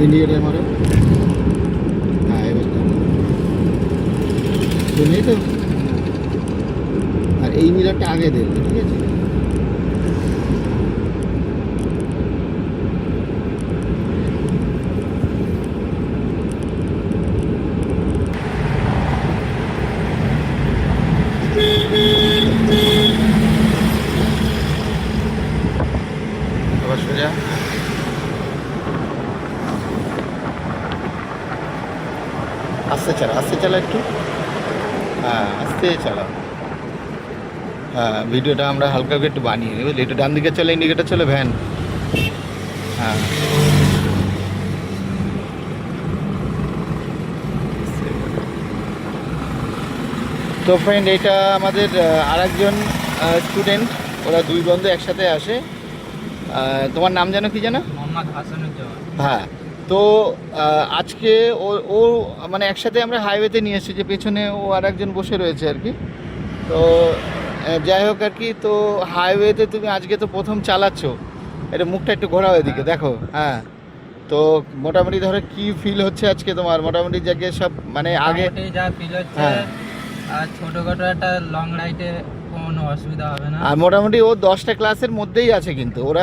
Indicator মারো। হ্যাঁ এবার শুনি তো। আর এই মিরারটা আগে দেবে, ঠিক আছে? আবার সোজা। আস্তে চালা, আস্তে চালা একটু। হ্যাঁ আস্তে চালা। হ্যাঁ ভিডিওটা আমরা হালকা করে একটু বানিয়ে নেব। একটু ডান দিকে চলে, ইন্ডিকেটার চলে, ভ্যান। হ্যাঁ তো ফ্রেন্ড, এটা আমাদের আরেকজন স্টুডেন্ট। ওরা দুই বন্ধু একসাথে আসে। তোমার নাম যেন কি যেন? মোহাম্মদ হাসানুজ্জামান। হ্যাঁ। তো আজকে ও ও মানে একসাথে আমরা হাইওয়েতে নিয়ে এসেছি, যে পেছনে ও আর একজন বসে রয়েছে আর কি। তো যাই হোক আর কি। তো হাইওয়েতে তুমি আজকে তো প্রথম চালাচ্ছ, এটা মুখটা একটু ঘোরাও এদিকে দেখো। হ্যাঁ তো মোটামুটি ধরো কি ফিল হচ্ছে আজকে তোমার? মোটামুটি জায়গায় সব মানে আগে মোটামুটি যা ফিল হচ্ছে, হ্যাঁ। আর ছোটখাটো একটা লং রাইডে কোনো অসুবিধা হবে না। আর মোটামুটি ও 10টা ক্লাসের মধ্যেই আছে, কিন্তু ওরা